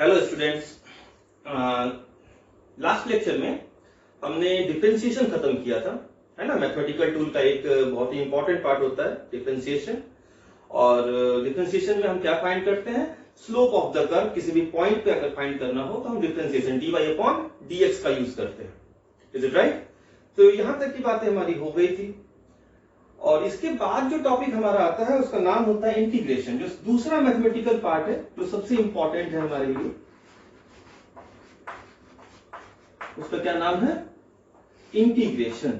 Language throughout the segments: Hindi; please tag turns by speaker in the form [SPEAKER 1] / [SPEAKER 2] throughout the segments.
[SPEAKER 1] हेलो स्टूडेंट्स, लास्ट लेक्चर में हमने डिफरेंशिएशन खत्म किया था, है ना। मैथमेटिकल टूल का एक बहुत ही इंपॉर्टेंट पार्ट होता है डिफरेंशिएशन। और डिफरेंशिएशन में हम क्या फाइंड करते हैं, स्लोप ऑफ द कर्व। किसी भी पॉइंट पे अगर फाइंड करना हो तो हम डिफरेंशिएशन dy/dx का यूज करते हैं। Is it right? तो यहां तक की बातें हमारी हो गई थी। और इसके बाद जो टॉपिक हमारा आता है उसका नाम होता है इंटीग्रेशन, जो दूसरा मैथमेटिकल पार्ट है, जो सबसे इंपॉर्टेंट है हमारे लिए। उसका क्या नाम है? इंटीग्रेशन।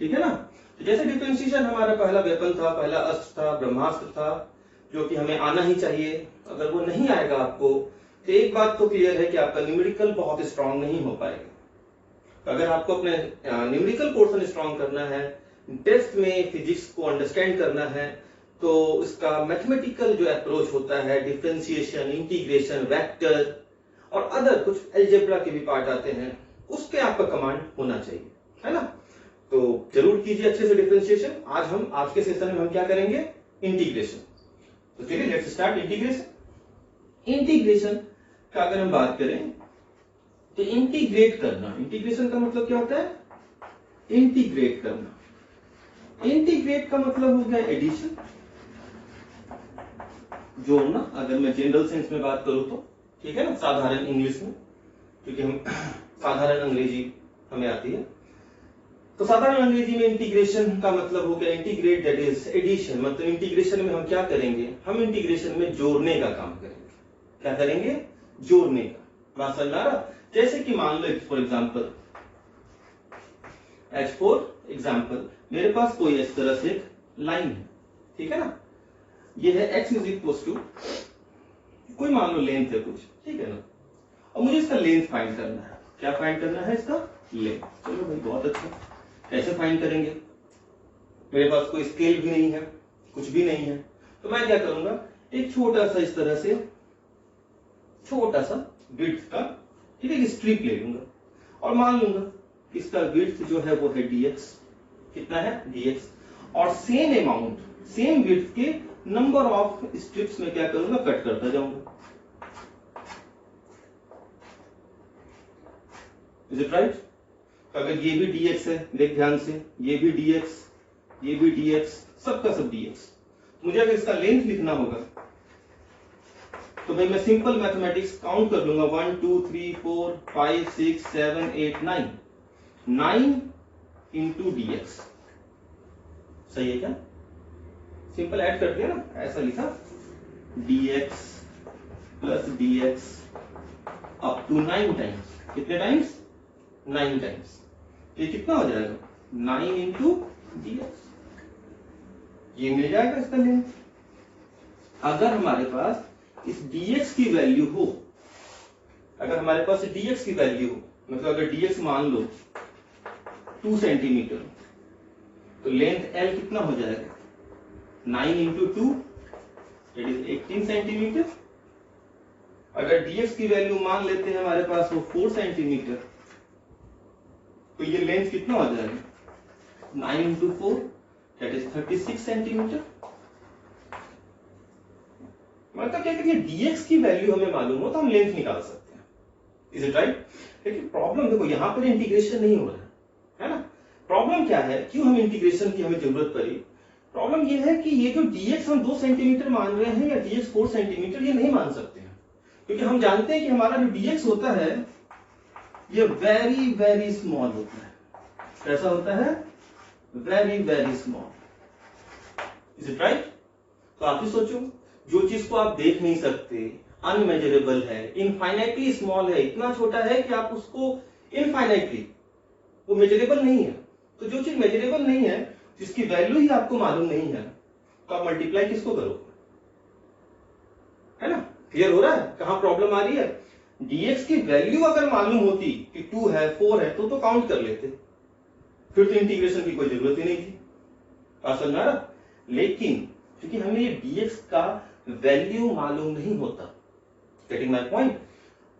[SPEAKER 1] ठीक है ना। तो जैसे डिफरेंशिएशन हमारा पहला वेपन था, पहला अस्त्र था, ब्रह्मास्त्र था, जो कि हमें आना ही चाहिए। अगर वो नहीं आएगा आपको तो एक बात तो क्लियर है कि आपका न्यूमेरिकल बहुत स्ट्रांग नहीं हो पाएगा। अगर आपको अपने न्यूमेरिकल पोर्शन स्ट्रांग करना है, टेस्ट में फिजिक्स को अंडरस्टैंड करना है, तो इसका मैथमेटिकल जो अप्रोच होता है, डिफरेंशिएशन, इंटीग्रेशन, वेक्टर और अदर कुछ अलजेब्रा के भी पार्ट आते हैं, उसके आपका कमांड होना चाहिए, है ना। तो जरूर कीजिए अच्छे से डिफरेंशिएशन। आज के सेशन में हम क्या करेंगे? इंटीग्रेशन। तो चलिए लेट्स स्टार्ट इंटीग्रेशन। इंटीग्रेशन का अगर हम बात करें तो इंटीग्रेट करना, इंटीग्रेशन का मतलब क्या होता है? इंटीग्रेट करना। इंटीग्रेट का मतलब हो गया एडिशन, जोड़ना। अगर मैं जनरल सेंस में बात करूं तो, ठीक है ना, साधारण इंग्लिश में, क्योंकि हम साधारण अंग्रेजी हमें आती है। तो साधारण अंग्रेजी में इंटीग्रेशन का मतलब हो गया इंटीग्रेट, दैट इज एडिशन। मतलब इंटीग्रेशन में हम क्या करेंगे? हम इंटीग्रेशन में जोड़ने का काम करेंगे। क्या करेंगे? जोड़ने का। बात समझ आ रहा? जैसे कि मान लो फॉर एग्जाम्पल, एग्जाम्पल मेरे पास कोई इस तरह से एक लाइन है, ठीक है ना। ये है x इज इक्वल टू, कोई मान लो लेंथ है कुछ, ठीक है ना। और मुझे इसका लेंथ फाइंड करना है। क्या फाइंड करना है? इसका लेंथ। चलो भाई, बहुत अच्छा। कैसे फाइंड करेंगे? मेरे पास कोई स्केल भी नहीं है, कुछ भी नहीं है, तो मैं क्या करूंगा, एक छोटा सा इस तरह से छोटा सा विड्थ का, ठीक है, स्ट्रिप ले लूंगा और मान लूंगा इसका विड्थ जो है वो है dx। कितना है? dx। और सेम अमाउंट, सेम विड्थ के नंबर ऑफ स्ट्रिप्स में क्या करूंगा, कट करता जाऊंगा। Is it right? तो अगर ये भी dx है, देख ध्यान से, ये भी dx, ये भी dx, सबका सब dx। मुझे अगर इसका लेंथ लिखना होगा तो भाई मैं सिंपल मैथमेटिक्स काउंट कर लूंगा, 1 2 3 4 5 6 7 8 9, 9 इंटू dx। सही है क्या? सिंपल ऐड कर दिया ना, ऐसा लिखा, dx plus dx up to 9 times. कितने टाइम्स? 9 टाइम्स। ये कितना हो जाएगा? 9 इंटू dx। ये मिल जाएगा इसका लेंथ। अगर हमारे पास इस dx की वैल्यू हो, अगर हमारे पास dx की वैल्यू हो, मतलब अगर dx मान लो 2 सेंटीमीटर, तो लेंथ l कितना हो जाएगा? 9 इंटू 2 दैट इज 18 सेंटीमीटर। अगर dx की वैल्यू मान लेते हैं हमारे पास वो 4 सेंटीमीटर, तो ये लेंथ कितना हो जाएगा? 9 इंटू 4 दैट इज 36 सेंटीमीटर। मतलब क्या करिए, dx की वैल्यू हमें मालूम हो तो हम लेंथ निकाल सकते हैं। Is it right? लेकिन प्रॉब्लम देखो, यहां पर इंटीग्रेशन नहीं हो रहा है ना। प्रॉब्लम क्या है, क्यों हम इंटीग्रेशन की हमें जरूरत पड़ी? प्रॉब्लम ये है कि ये जो dx हम 2 सेंटीमीटर मान रहे हैं या dx 4 सेंटीमीटर, ये नहीं मान सकते हैं, क्योंकि हम जानते हैं कि हमारा जो dx होता है ये वेरी वेरी स्मॉल होता है। कैसा होता है? Very very small. Is it right? तो आप ही सोचो, जो चीज को आप देख नहीं सकते, अनमेजरेबल है, इनफाइनाइटली स्मॉल है, इतना छोटा है कि आप उसको इनफाइनाइटली, वो मेजरेबल नहीं है। तो जो चीज मेजरेबल नहीं है, जिसकी वैल्यू ही आपको मालूम नहीं है, तो आप मल्टीप्लाई किसको करोगे? है ना? क्लियर हो रहा है कहां प्रॉब्लम आ रही है? dx की वैल्यू अगर मालूम होती कि 2 है 4 है तो काउंट कर लेते, फिर तो इंटीग्रेशन की कोई जरूरत ही नहीं थी। बात समझ आ रहा? लेकिन क्योंकि हमें ये dx का वैल्यू मालूम नहीं होता, गेटिंग माय पॉइंट,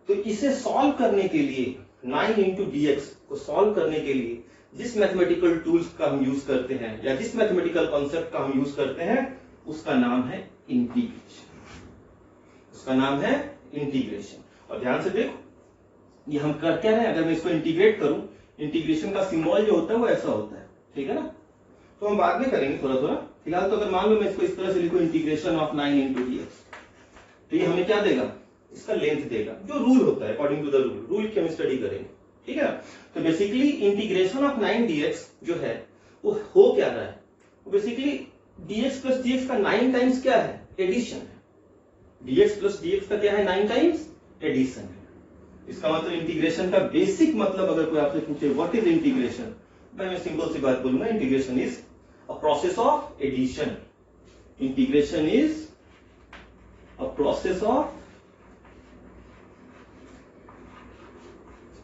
[SPEAKER 1] तो इसे सॉल्व करने के लिए, 9 इंटू dx को सॉल्व करने के लिए जिस मैथमेटिकल टूल्स का हम यूज करते हैं या जिस मैथमेटिकल कॉन्सेप्ट का हम यूज करते हैं, उसका नाम है इंटीग्रेशन। उसका नाम है इंटीग्रेशन। और ध्यान से देखो ये हम कर क्या रहे हैं, अगर मैं इसको इंटीग्रेट करूं, इंटीग्रेशन का सिंबल जो होता है वो ऐसा होता है, ठीक है ना। तो हम बाद में करेंगे थोड़ा थोड़ा, फिलहाल तो अगर मान लो मैं इसको इस तरह से लिखूं इंटीग्रेशन ऑफ 9 इंटू dx, तो ये हमें क्या देगा, इसका लेंथ देगा, जो रूल होता है अकॉर्डिंग टू द रूल की हम स्टडी करेंगे, ठीक है। तो बेसिकली इंटीग्रेशन ऑफ 9 dx जो है वो हो क्या रहा है, बेसिकली dx प्लस dx का 9 टाइम्स क्या है, एडिशन है। dx प्लस dx का क्या है, 9 टाइम्स एडिशन है। इसका मतलब इंटीग्रेशन का बेसिक मतलब अगर कोई आपसे पूछे व्हाट इज इंटीग्रेशन, भाई मैं सिंपल सी बात बोलूंगा, integration is a process of addition. Integration is a process of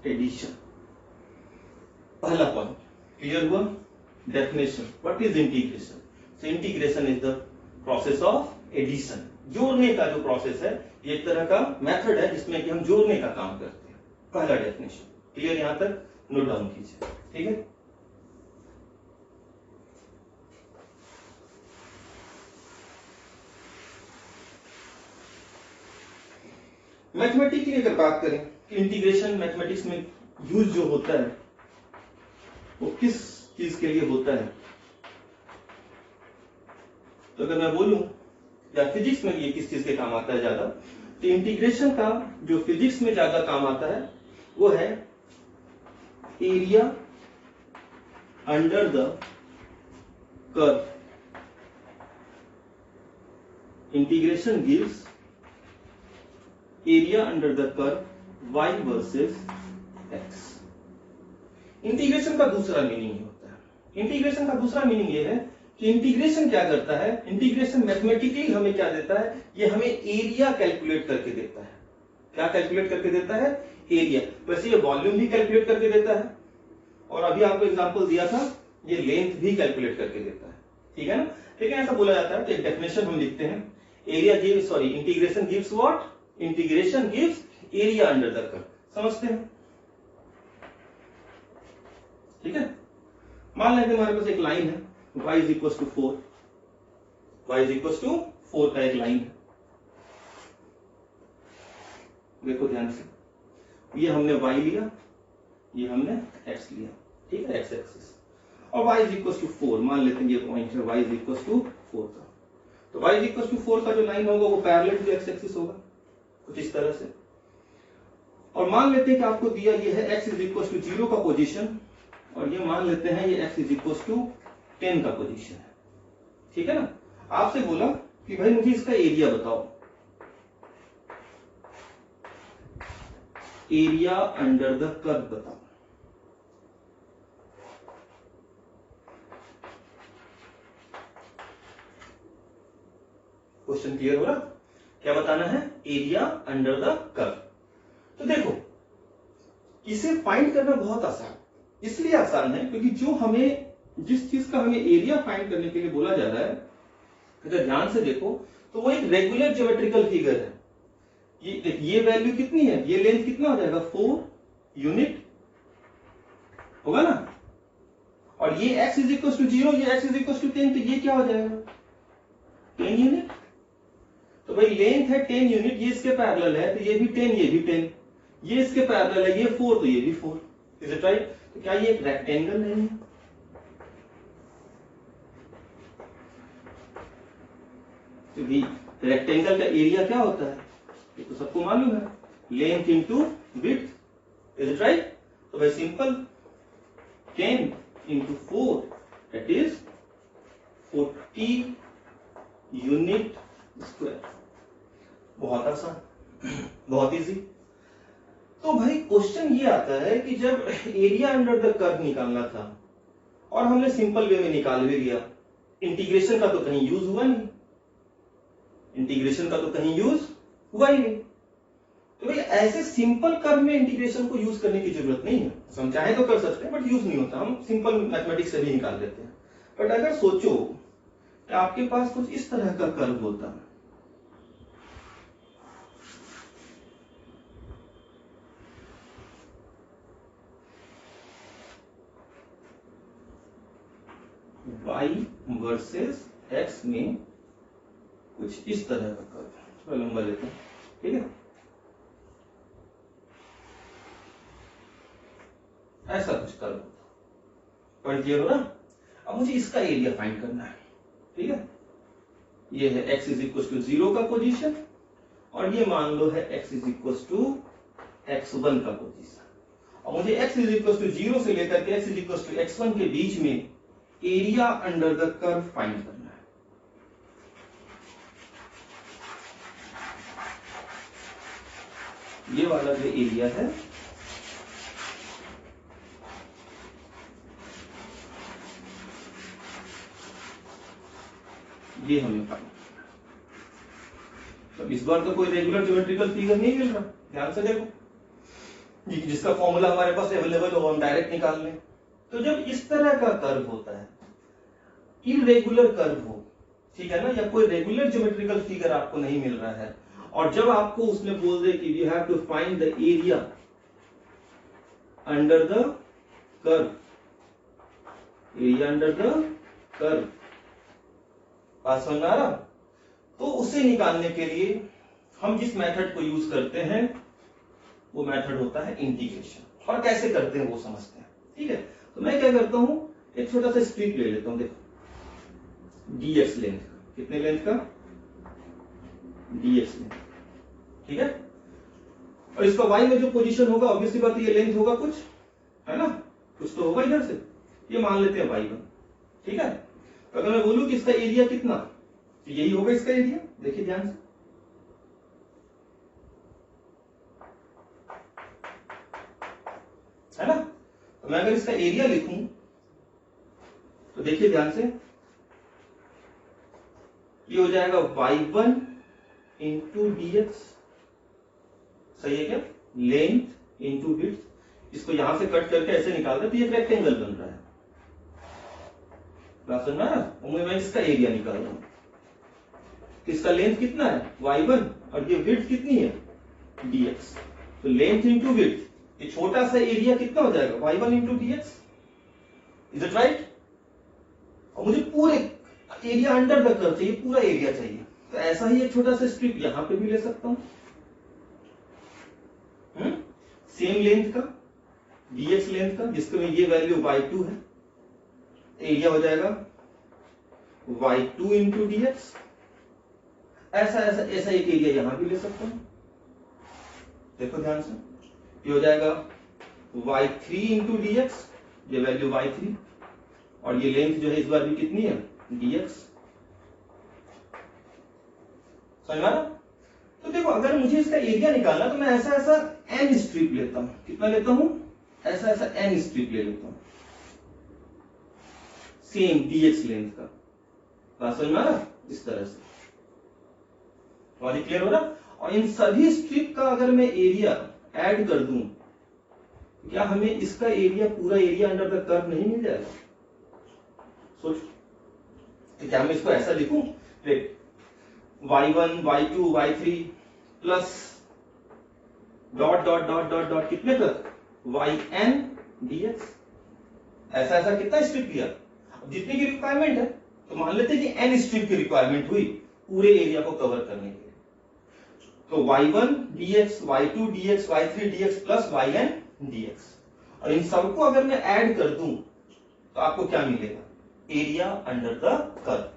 [SPEAKER 1] addition. पहला पॉइंट क्लियर हुआ। Definition, what is integration, so integration is the process of addition. जोड़ने का जो प्रोसेस है, ये एक तरह का मेथड है जिसमें कि हम जोड़ने का काम करते हैं। पहला डेफिनेशन क्लियर, यहां तक नोट डाउन कीजिए, ठीक है। मैथमेटिक्स की अगर बात करें कि इंटीग्रेशन मैथमेटिक्स में यूज जो होता है वो किस चीज के लिए होता है, तो अगर मैं बोलूं या फिजिक्स में ये किस चीज के काम आता है ज्यादा, तो इंटीग्रेशन का जो फिजिक्स में ज्यादा काम आता है वो है area under the curve. Integration gives area under the curve y versus x। Integration का दूसरा मीनिंग होता है, इंटीग्रेशन का दूसरा मीनिंग ये है कि इंटीग्रेशन क्या करता है, इंटीग्रेशन मैथमेटिकली हमें क्या देता है, ये हमें एरिया कैलकुलेट करके देता है। क्या कैलकुलेट करके देता है, एरिया। वैसे ये वॉल्यूम भी कैलकुलेट करके देता है, और अभी आपको एग्जांपल दिया था ये लेंथ भी कैलकुलेट करके देता है, ठीक है ना। लेकिन ऐसा बोला जाता है, तो एक डेफिनेशन हम लिखते हैं, area gives, sorry integration gives what, integration gives area under the curve. समझते हैं, ठीक है। मान लेते हैं हमारे पास एक लाइन है y is equal to 4, y is equal to 4 का एक लाइन है। देखो ध्यान से, ये हमने y लिया, ये हमने x लिया, ठीक है, x एक्सिस, और y इज इक्वल टू 4 मान लेते हैं, ये पॉइंट है y इज इक्वल टू 4 का। तो y इज इक्वल टू 4 का जो लाइन होगा वो पैरेलल टू x एक्सिस होगा कुछ इस तरह से। और मान लेते हैं कि आपको दिया ये है x इज इक्वल टू 0 का पोजीशन, और ये मान लेते हैं ये x इज इक्वल टू 10 का पोजीशन है, ठीक है ना। आपसे बोला कि भाई मुझे इसका एरिया बताओ, एरिया अंडर द कर्व बताओ। क्वेश्चन क्लियर हो रहा, क्या बताना है, एरिया अंडर द कर्व। तो देखो इसे फाइंड करना बहुत आसान, इसलिए आसान है क्योंकि जो हमें, जिस चीज का हमें एरिया फाइंड करने के लिए बोला जा रहा है, अगर ध्यान से देखो तो वो एक रेगुलर ज्योमेट्रिकल फिगर है। ये वैल्यू कितनी है, ये लेंथ कितना हो जाएगा, 4 यूनिट होगा ना, और ये x इज इक्वल टू 0, ये x इज इक्वल टू 10, तो ये क्या हो जाएगा, 10 यूनिट। तो भाई लेंथ है 10 यूनिट, ये इसके पैरेलल है, तो ये भी 10, ये भी 10, ये इसके पैरेलल है, ये 4, तो ये भी 4। Is it right. तो क्या ये एक रेक्टेंगल नहीं है, क्योंकि रेक्टेंगल का एरिया क्या होता है, ये तो सबको मालूम है, length into width. Is it right. तो भाई simple, 10 into 4 that is 40 unit square. बहुत आसान, बहुत इजी। तो भाई क्वेश्चन ये आता है कि जब एरिया अंडर द कर्व निकालना था और हमने सिंपल वे में निकाल भी लिया, इंटीग्रेशन का तो कहीं यूज हुआ नहीं, इंटीग्रेशन का तो कहीं यूज हुआ ही नहीं, तो भाई ऐसे सिंपल कर्व में इंटीग्रेशन को यूज करने की जरूरत नहीं है। हम चाहे तो कर सकते हैं बट यूज नहीं होता, हम सिंपल मैथमेटिक्स से भी निकाल लेते हैं। बट अगर सोचो कि आपके पास कुछ इस तरह का कर्व होता, y वर्सेस x में कुछ इस तरह का कर्व, थोड़ा लंबा लेते हैं, ठीक है। ऐसा कुछ कर्व होता। पॉइंट क्लियर हो ना? अब मुझे इसका एरिया फाइंड करना है, ठीक है? ये है x इज इक्वल टू 0 का पोजीशन और ये मान लो है x is equal to x1 का पोजीशन। और मुझे x इज इक्वल टू 0 से लेकर के x is equal to x1 के बीच में area under the curve find करना है। ये वाला जो एरिया है ये हमें फाइंड करना है। तो इस बार तो कोई रेगुलर ज्योमेट्रिकल फिगर नहीं मिल रहा, ध्यान से देखो, जिसका फॉर्मूला हमारे पास अवेलेबल हो हम डायरेक्ट निकाल लें। तो जब इस तरह का कर्व होता है, इरेगुलर कर्व हो, ठीक है ना, या कोई रेगुलर ज्योमेट्रिकल फिगर आपको नहीं मिल रहा है, और जब आपको उसने बोल दे कि you have to find the area under the curve, area under the curve, बात समझ में आ रहा? तो उसे निकालने के लिए हम जिस मेथड को यूज करते हैं वो मेथड होता है इंटीग्रेशन। और कैसे करते हैं वो समझते हैं, ठीक है? तो मैं क्या करता हूं, एक छोटा सा स्ट्रिप ले लेता हूं, देखो dx लेंथ, कितने लेंथ का? dx लेंथ, ठीक है? और इसका y में जो पोजीशन होगा ऑब्वियसली बात ये लेंथ होगा कुछ, है ना, कुछ तो होगा इधर से, ये मान लेते हैं y1, ठीक है? तो अगर मैं बोलूं कि इसका एरिया कितना, तो यही होगा इसका एरिया, देखिए ध्यान से, है ना? तो मैं अगर इसका एरिया लिखूं तो देखिए ध्यान से, ये हो जाएगा y1 इंटू dx, सही है क्या? लेंथ इंटू विड्थ, इसको यहां से कट करके ऐसे निकाल दे तो ये रेक्टेंगल बन रहा है, बात समझ में? मैं इसका एरिया निकाल रहा हूं, इसका लेंथ कितना है? y1, और ये विड्थ कितनी है? dx। तो लेंथ इंटू विड्थ, ये छोटा सा एरिया कितना हो जाएगा? y1 into dx, is it right? और मुझे पूरे एरिया अंडर द कर्व चाहिए, पूरा एरिया चाहिए, तो ऐसा ही एक छोटा सा स्ट्रिप यहां पे भी ले सकता हूं, सेम लेंथ का, dx लेंथ का, जिसके में ये वैल्यू y2 है, एरिया हो जाएगा y2 इंटू dx। ऐसा ऐसा ऐसा एक एरिया यहां भी ले सकता हूं, देखो ध्यान से, ये हो जाएगा y3 इंटू dx, ये वैल्यू y3, और ये लेंथ जो है इस बार भी कितनी है? dx। समझ में आ रहा? तो देखो अगर मुझे इसका एरिया निकालना तो मैं ऐसा ऐसा n स्ट्रिप लेता हूं, कितना लेता हूं? ऐसा ऐसा n स्ट्रिप ले लेता हूं, सेम dx लेंथ का, बात समझ में आ रहा? इस तरह से, क्लियर हो रहा? और इन सभी स्ट्रिप का अगर मैं एरिया ऐड कर दूं, क्या हमें इसका एरिया, पूरा एरिया अंडर द कर्व नहीं मिल जाएगा? सोच, तो क्या मैं इसको ऐसा लिखूं, देख y1 y2 y3 plus dot dot dot dot dot कितने तक? yn dx। ऐसा ऐसा कितना स्ट्रिप लिया? जितनी की रिक्वायरमेंट है, तो मान लेते हैं कि n स्ट्रिप की रिक्वायरमेंट हुई पूरे एरिया को कवर करने के लिए, तो y1 dx, y2 dx, y3 dx plus yn dx, और इन सबको अगर मैं ऐड कर दूं तो आपको क्या मिलेगा? Area under the curve.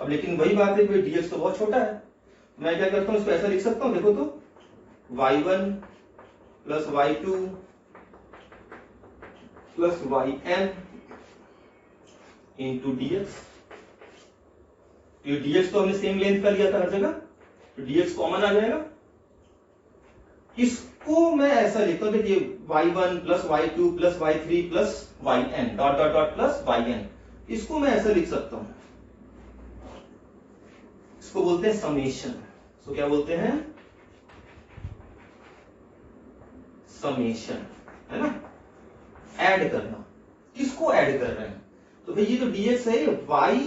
[SPEAKER 1] अब लेकिन वही बात है कि dx तो बहुत छोटा है, मैं क्या करता हूं, इसको ऐसा लिख सकता हूं, देखो तो y1 plus y2 plus yn into dx। ये dx तो हमने सेम लेंथ का लिया था हर जगह, तो dx कॉमन आ जाएगा। इसको मैं ऐसा लिखता हूं, देखिए y1 plus y2 plus y3 plus yn dot dot dot plus yn, इसको मैं ऐसा लिख सकता हूं, इसको बोलते हैं समेशन। तो क्या बोलते हैं? समेशन, है ना, ऐड करना। किसको ऐड कर रहे हैं? तो भाई ये जो dx है ये y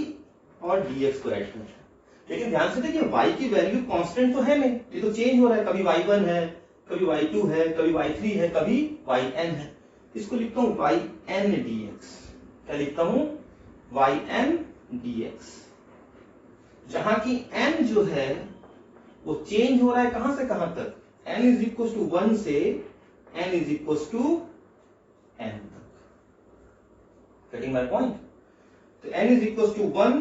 [SPEAKER 1] और dx को ऐड कर रहे हैं, लेकिन ध्यान से देखिए y की वैल्यू कांस्टेंट तो है नहीं, ये तो चेंज हो रहा है, कभी y1 है, कभी y2 है, कभी y3 है, कभी yn है। इसको लिखता हूं yn dx। क्या लिखता हूं? yn dx, जहां की n जो है वो चेंज हो रहा है कहां से कहां तक? n इज इक्वल टू 1 से n is equal to n तक, गेटिंग माय पॉइंट? तो n is equal to 1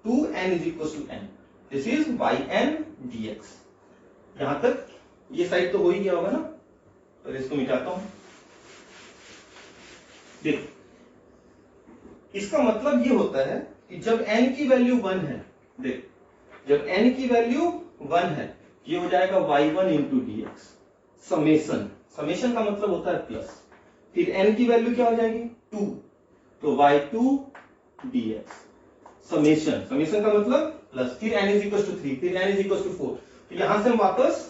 [SPEAKER 1] to n is equal to n, this is yn dx। यहां तक ये साइड तो हो ही गया होगा ना, तो इसको मिटाता हूं। देखो इसका मतलब ये होता है कि जब n की वैल्यू 1 है, देख जब n की वैल्यू 1 है, ये हो जाएगा y1 into dx summation, summation का मतलब होता है प्लस, फिर n की वैल्यू क्या हो जाएगी 2, तो y2 dx समेशन, समेशन का मतलब प्लस, फिर n इज इक्वल टू 3, फिर n इज इक्वल टू 4, तो यहां से हम वापस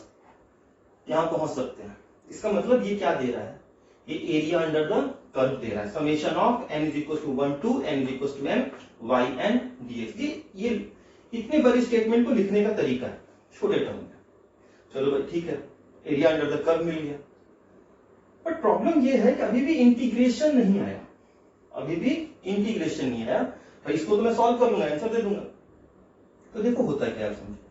[SPEAKER 1] यहां पहुंच सकते हैं। इसका मतलब ये क्या दे रहा है, ये एरिया अंडर द कर्व दे रहा है, summation of n is equal to 1 to n is equal to m yn dx। ये इतने बड़े स्टेटमेंट को लिखने का तरीका है छोटे टर्म में। चलो भाई ठीक है, एरिया अंडर द कर्व मिल गया, बट प्रॉब्लम ये है कि अभी भी इंटीग्रेशन नहीं आया, अभी भी इंटीग्रेशन नहीं आया। भाई इसको तो मैं सॉल्व कर लूंगा, आंसर दे दूंगा। तो देखो होता है क्या, समझो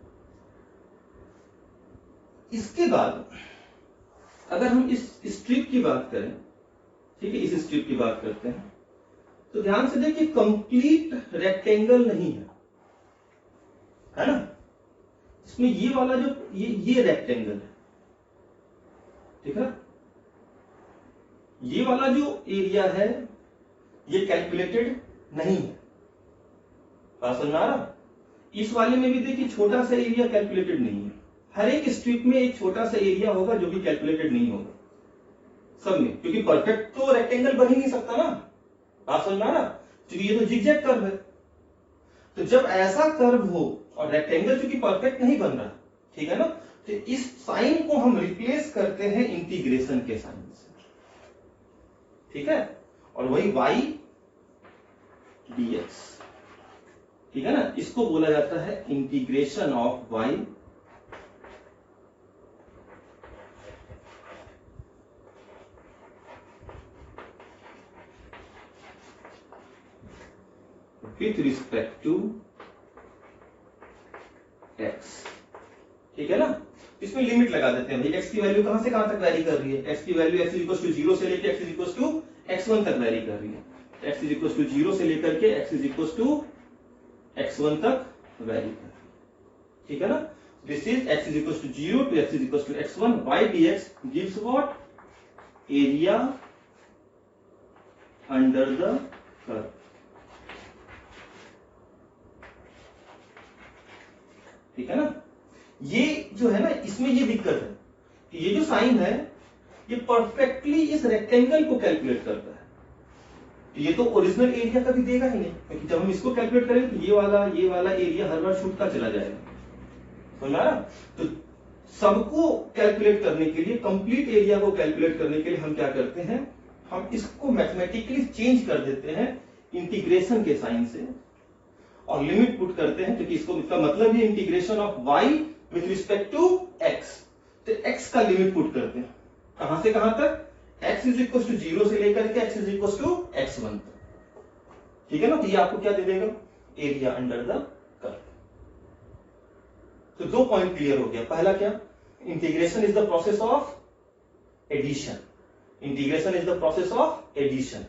[SPEAKER 1] इसके बाद अगर हम इस स्ट्रिप की बात करें, ठीक है, इस स्ट्रिप की बात करते हैं, तो ध्यान से देखिए कंप्लीट रेक्टेंगल नहीं है ना, इसमें ये वाला जो ये रेक्टेंगल है, ठीक है, ये वाला जो एरिया है ये कैलकुलेटेड नहीं है, बात समझ में आ रहा? इस वाले में भी देखिए छोटा सा एरिया कैलकुलेटेड नहीं है, हर एक स्ट्रिप में एक छोटा सा एरिया होगा जो भी कैलकुलेटेड नहीं होगा सब में, क्योंकि परफेक्ट तो रेक्टेंगल बन ही नहीं सकता ना, बात समझ में आ रहा? क्योंकि ये तो जिगजैग कर्व है, तो जब ऐसा कर्व हो और रेक्टेंगल चूंकि परफेक्ट नहीं बन रहा, ठीक है ना, तो इस साइन को हम रिप्लेस करते हैं इंटीग्रेशन के साइन से, ठीक है, और वही y dx, ठीक है ना, इसको बोला जाता है integration of y with respect to x, ठीक है ना। इसमें लिमिट लगा देते हैं भाई, x की वैल्यू कहां से कहां तक वैरी कर रही है, x की वैल्यू x इक्वल टू 0 से लेकर x इक्वल टू x1 तक वैरी कर रही है, x इक्वल टू 0 से लेकर के x इक्वल टू x1 तक वैरी कर रही है, ठीक है ना। This is x equal to 0 to x equal to x1, y dx gives what, area under the curve, ठीक है ना। ये जो है ना, इसमें ये दिक्कत है कि ये जो साइन है ये परफेक्टली इस रेक्टेंगल को कैलकुलेट करता है, तो ये तो ओरिजिनल एरिया कभी देगा ही नहीं, क्योंकि जब हम इसको कैलकुलेट करेंगे तो ये वाला एरिया हर बार छूटता चला जाएगा, समझ में आ रहा? तो सबको कैलकुलेट करने के लिए, कंप्लीट एरिया को कैलकुलेट करने के लिए हम क्या करते हैं, हम इसको मैथमेटिकली चेंज कर देते हैं इंटीग्रेशन के साइन से और लिमिट पुट करते हैं, क्योंकि इसको इसका मतलब ही integration of y with respect to x, तो x का लिमिट पुट करते हैं कहां से कहां तक, x इज इक्वल टू 0 से लेकर के x is equal to x1 तक, ठीक है ना। तो ये आपको क्या दे देगा, एरिया अंडर द कर्व। तो दो पॉइंट क्लियर हो गया, पहला क्या, integration is the process of addition, integration is the process of addition,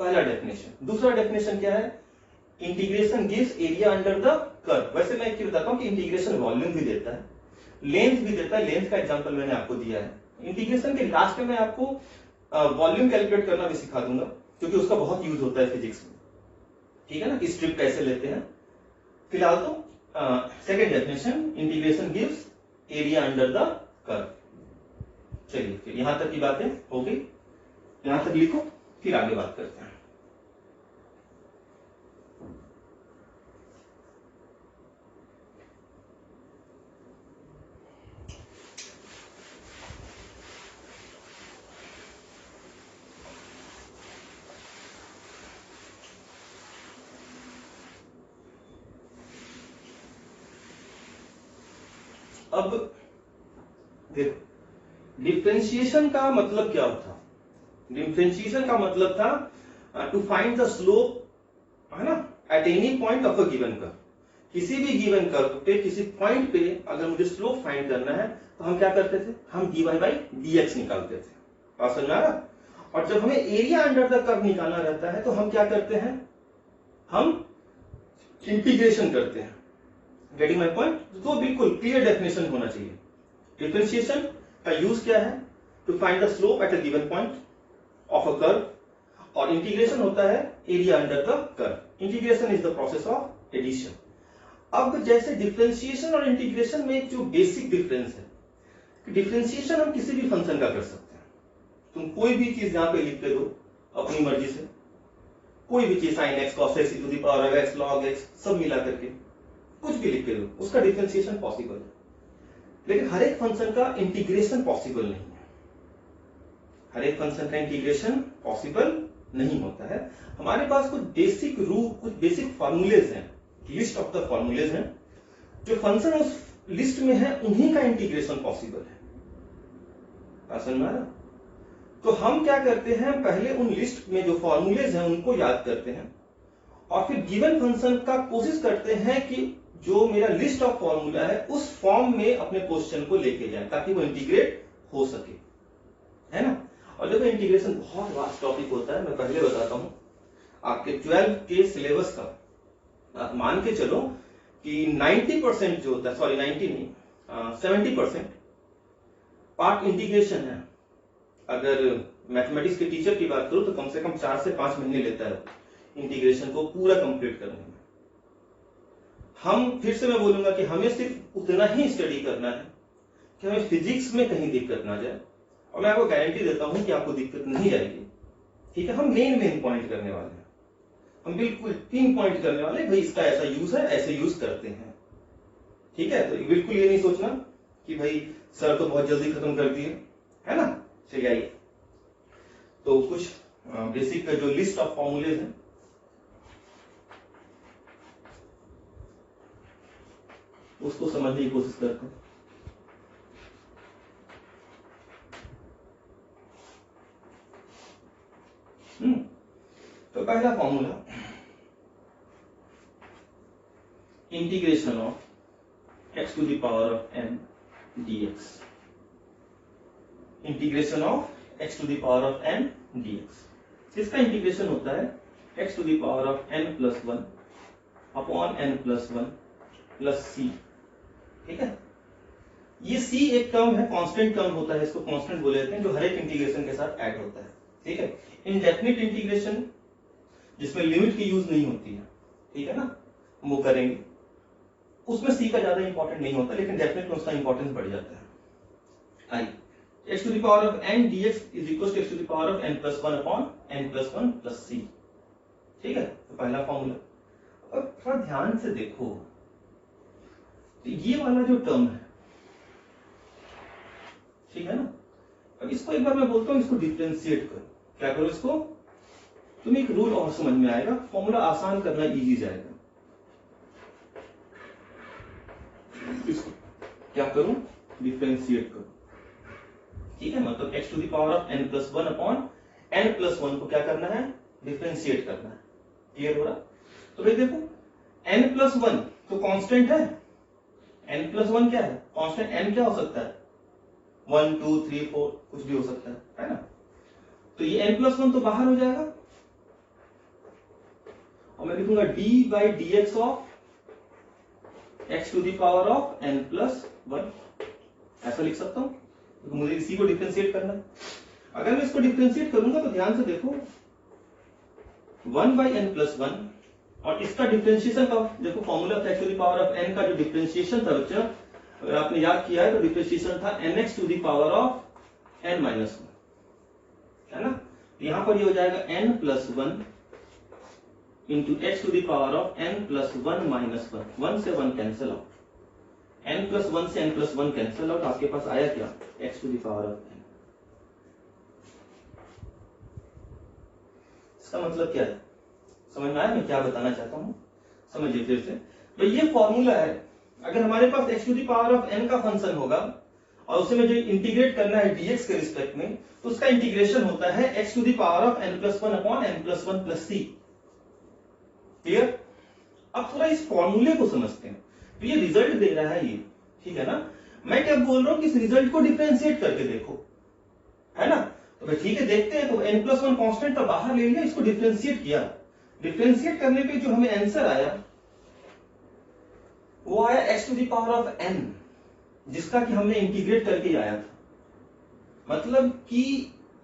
[SPEAKER 1] पहला डेफिनेशन। दूसरा डेफिनेशन क्या है, integration gives area under the curve. वैसे मैं क्या बताता हूं कि इंटीग्रेशन वॉल्यूम भी देता है, लेंथ भी देता है, लेंथ का एग्जांपल मैंने आपको दिया है। इंटीग्रेशन के लास्ट में मैं आपको वॉल्यूम कैलकुलेट करना भी सिखा दूंगा, क्योंकि उसका बहुत यूज होता है फिजिक्स में, ठीक है ना, कि स्ट्रिप कैसे लेते हैं। फिलहाल तो second definition, integration gives area under the curve. चलिए फिर यहां तक की बातें हो गई, यहां तक लिखो, फिर आगे बात करते हैं। अब देखो डिफरेंशिएशन का मतलब क्या होता, डिफरेंशिएशन का मतलब था टू फाइंड द स्लोप, है ना, at any point of a given curve. किसी भी गिवन कर्व पे किसी पॉइंट पे अगर मुझे स्लोप फाइंड करना है तो हम क्या करते थे, हम dy बाई dx निकालते थे, बात समझ में आ रहा? और जब हमें एरिया अंडर द कर्व निकालना रहता है तो हम क्या करते हैं, हम इंटीग्रेशन करते हैं। Getting my point? तो बिल्कुल क्लियर डेफिनेशन होना चाहिए। डिफरेंशिएशन का यूज क्या है? To find the slope at a given point of a curve, और इंटीग्रेशन होता है area under the curve. Integration is the process of addition. अब जैसे डिफरेंशिएशन और इंटीग्रेशन में एक जो बेसिक डिफरेंस है, डिफरेंशिएशन हम किसी भी फंक्शन का कर सकते हैं। तुम कोई भी चीज यहां पे लिख के दो अपनी मर्जी से, कोई भी चीज sin x cos x e to the power of x log x सब मिला करके कुछ भी लिख के दो, उसका डिफरेंशिएशन पॉसिबल है। लेकिन हर एक फंक्शन का इंटीग्रेशन पॉसिबल नहीं है। हर एक फंक्शन का इंटीग्रेशन पॉसिबल नहीं होता है। हमारे पास कुछ बेसिक रूल, कुछ बेसिक फॉर्मूलेज हैं, लिस्ट ऑफ द फॉर्मूलेज हैं, जो फंक्शन उस लिस्ट में है उन्हीं का इंटीग्रेशन पॉसिबल है। समझ में आ रहा? तो हम क्या करते हैं, पहले उन लिस्ट में जो फॉर्मूलेज हैं उनको याद करते हैं, और फिर गिवन फंक्शन का कोशिश करते हैं कि जो मेरा लिस्ट ऑफ फॉर्मूला है उस फॉर्म में अपने क्वेश्चन को लेके जाए ताकि वो इंटीग्रेट हो सके, है ना। और देखो इंटीग्रेशन बहुत वास्ट टॉपिक होता है। मैं पहले बताता हूं, आपके 12 के सिलेबस का मान के चलो कि 90% जो होता है, सॉरी 90 नहीं 70% पार्ट इंटीग्रेशन है। अगर मैथमेटिक्स के टीचर की बात करूं तो कम से कम 4 से 5 महीने लेता है इंटीग्रेशन को पूरा कंप्लीट करने में। हम फिर से मैं बोलूंगा कि हमें सिर्फ उतना ही स्टडी करना है कि हमें फिजिक्स में कहीं दिक्कत ना जाए, और मैं आपको गारंटी देता हूं कि आपको दिक्कत नहीं आएगी। ठीक है, हम मेन पॉइंट करने वाले हैं, हम बिल्कुल 3 पॉइंट करने वाले, भाई इसका ऐसा यूज है, ऐसे यूज करते हैं। ठीक है, तो बिल्कुल ये नहीं सोचना कि भाई सर तो बहुत जल्दी खत्म कर दिए, है ना। चलिए आइए, तो कुछ बेसिक का जो लिस्ट ऑफ फॉर्मूलेज है उसको समझने की कोशिश करते हैं। तो पहला formula, integration of x to the power of n dx। Integration of x to the power of n dx, इसका इंटीग्रेशन होता है x to the power of n plus 1 upon n plus 1 plus c। ठीक है, ये c एक टर्म है, कांस्टेंट टर्म होता है, इसको कांस्टेंट बोले जाते हैं, जो हर एक इंटीग्रेशन के साथ ऐड होता है। ठीक है, इनडेफिनिट इंटीग्रेशन जिसमें लिमिट की यूज नहीं होती है, ठीक है ना, वो करेंगे, उसमें c का ज्यादा इंपॉर्टेंट नहीं होता, लेकिन डेफिनेट में उसका इंपॉर्टेंस बढ़ जाता है। I x to the power of n dx is equal to x to the power of n plus 1 upon n plus 1 plus c। ठीक है, तो पहला फॉर्मूला। अब थोड़ा ध्यान से देखो, तो ये वाला जो टर्म है, ठीक है ना, अब इसको एक बार मैं बोलता हूं, इसको डिफरेंशिएट करो। क्या करो इसको, तुम्हें एक रूल और समझ में आएगा, फॉर्मूला आसान करना इजी जाएगा। इसको क्या करूं, डिफरेंशिएट करो। ठीक है, मतलब x to the power of n plus 1 upon n plus 1 को क्या करना है, डिफरेंशिएट करना है। क्लियर हो रहा? तो भाई देखो, n प्लस 1 तो कांस्टेंट है, n प्लस 1 क्या है, कांस्टेंट। n क्या हो सकता है, 1 2 3 4 कुछ भी हो सकता है ना। तो ये n प्लस 1 तो बाहर हो जाएगा, और मैं लिखूंगा d by D x of x to the power of n plus 1, ऐसा लिख सकता हूं, तो मुझे इसी को डिफरेंशिएट करना है। अगर मैं इसको डिफरेंशिएट करूंगा तो ध्यान से देखो, 1 बाई n प्लस 1, और इसका डिफरेंशिएशन का देखो, फॉर्मूला था x to the power of n का जो डिफरेंशिएशन था बच्चा, अगर आपने याद किया है तो डिफरेंशिएशन था nx to the power of n minus 1, है ना। यहां पर ये हो जाएगा n plus 1 into x to the power of n plus 1 minus 1, 1 से 1 कैंसिल आउट, n प्लस 1 से n प्लस 1 कैंसिल आउट, आपके पास आया क्या, x to the power of n। इसका मतलब क्या है, समझ में आया मैं क्या बताना चाहता हूं, समझिए फिर से। तो ये फॉर्मूला है, अगर हमारे पास x to the power of n का फंक्शन होगा और उसे मुझे इंटीग्रेट करना है dx के रिस्पेक्ट में, तो उसका इंटीग्रेशन होता है x to the power of n plus 1 upon n plus 1 plus c। Clear? अब थोड़ा इस फॉर्मूले को समझते हैं। तो ये रिजल्ट दे रहा है ये, ठीक है ना। मैं क्या बोल रहा हूं कि इस रिजल्ट को डिफरेंशिएट करके देखो, है ना। तो तो ठीक है, देखते हैं। तो n+1 कांस्टेंट तो बाहर ले लिया, इसको डिफरेंशिएट किया। डिफरेंशिएट करने पे जो हमें आंसर आया वो आया x⁴n, जिसका कि हमने इंटीग्रेट करके आया था। मतलब कि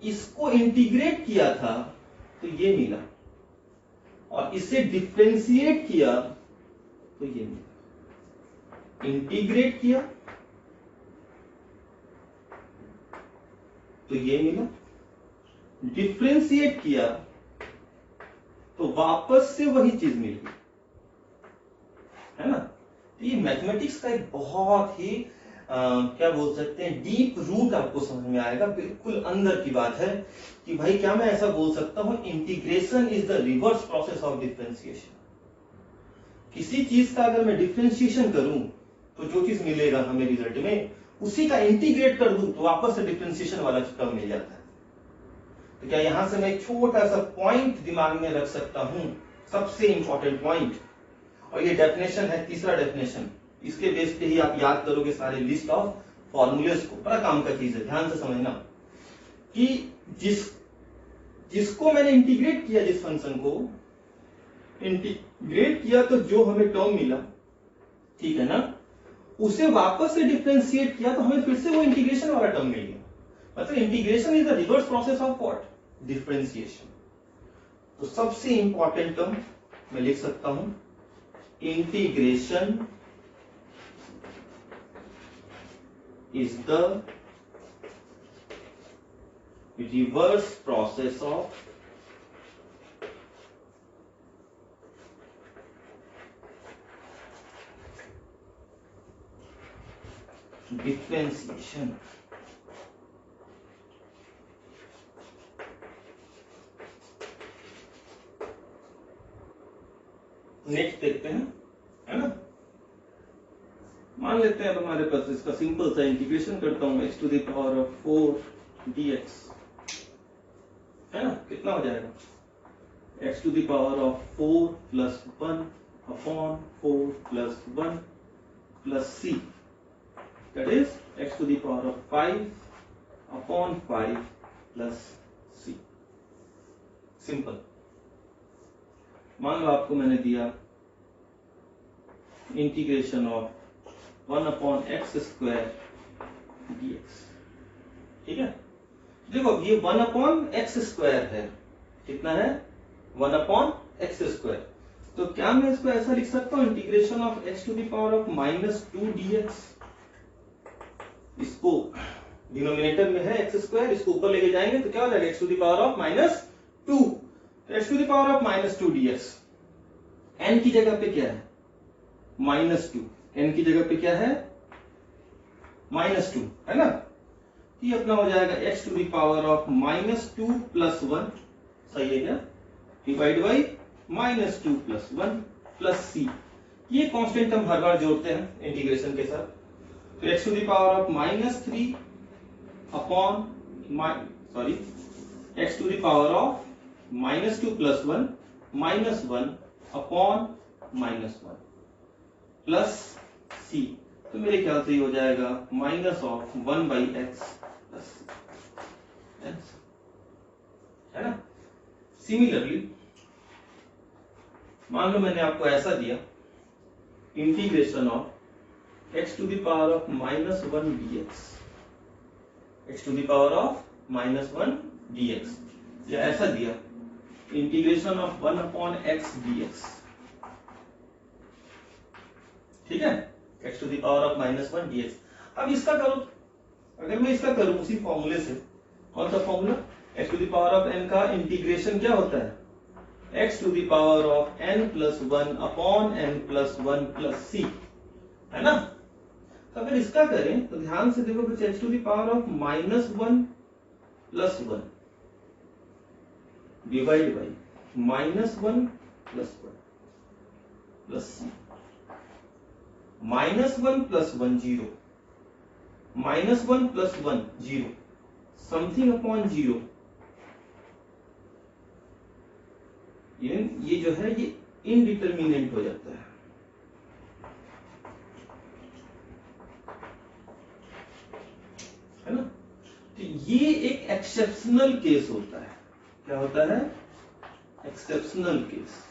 [SPEAKER 1] इसको इंटीग्रेट किया था तो ये मिला, और इसे डिफरेंशिएट किया तो ये मिला। इंटीग्रेट किया तो ये मिला, डिफरेंशिएट किया तो वापस से वही चीज मिल गई, है ना। तो ये मैथमेटिक्स का एक बहुत ही क्या बोल सकते हैं, डीप रूट आपको समझ में आएगा। बिल्कुल अंदर की बात है कि भाई क्या मैं ऐसा बोल सकता हूं, integration is the reverse process of differentiation. किसी चीज का अगर मैं डिफरेंशिएशन करूं तो जो चीज मिलेगा हमें रिजल्ट में, उसी का इंटीग्रेट कर दूं तो वापस से डिफरेंशिएशन वाला टर्म मिल जाता है। तो क्या यहां से मैं एक छोटा सा पॉइंट दिमाग में रख सकता हूं, सबसे इंपॉर्टेंट पॉइंट, और ये डेफिनेशन है, तीसरा डेफिनेशन। इसके बेस पे ही आप याद करोगे सारे लिस्ट ऑफ फॉर्मूलेस को। बड़ा काम का चीज है, ध्यान से समझना कि जिसको मैंने इंटीग्रेट किया, जिस फंक्शन को इंटीग्रेट किया तो जो हमें टर्म मिला, ठीक है ना, उसे वापस से डिफरेंशिएट किया तो हमें फिर से वो इंटीग्रेशन वाला टर्म मिल गया। मतलब integration is the reverse process of what, differentiation. तो सबसे इंपॉर्टेंट टर्म मैं लिख सकता हूं, integration is the reverse process of differentiation। Next देखते हैं, है ना। मान लेते हैं तुम्हारे पास इसका सिंपल सा इंटीग्रेशन करता हूं, x⁴ dx, है ना। कितना हो जाएगा, x⁴ + 1/4 + 1 + c, that is x⁵ / 5 + c। Simple. मान लो आपको मैंने दिया इंटीग्रेशन ऑफ 1/x² dx, ठीक है। देखो ये 1/x² है, कितना है, 1/x²। तो क्या मैं इसको ऐसा लिख सकता हूं, इंटीग्रेशन ऑफ x⁻² dx। इसको डिनोमिनेटर में है x², इसको ऊपर लेके जाएंगे तो क्या हो जाएगा, x⁻²। x⁻² dx, n की जगह पे क्या है, -2, n की जगह पे क्या है, -2, है ना। ये अपना हो जाएगा x⁻² + 1, सही है क्या, डिवाइड बाई -2 + 1 + c। ये कांस्टेंट हम हर बार जोड़ते हैं इंटीग्रेशन के साथ। तो x⁻³ x⁻² -2 + 1 -1/-1 प्लस c। तो मेरे ख्याल से ये हो जाएगा -1/x + c, है ना। सिमिलरली मान लो मैंने आपको ऐसा दिया, integration of x⁻⁻1 dx, x⁻⁻1 dx, या ऐसा दिया इंटीग्रेशन ऑफ 1/x dx, ठीक है, x⁻⁻1 dx। अब इसका करो, अगर मैं इसका करूं उसी फॉर्मूले से, कौन सा फॉर्मूला, x⁻n का इंटीग्रेशन क्या होता है, x⁻n + 1/n + 1 + c, है ना। तो अगर इसका करें तो ध्यान से देखो, x⁻⁻1 + 1 divide by -1 + 1 + c, -1 + 1 0, -1 + 1 0, something upon 0। ये जो है ये इनडिटरमिनेंट हो जाता है, है ना। तो ये एक एक्सेप्शनल केस होता है। क्या होता है? Exceptional case.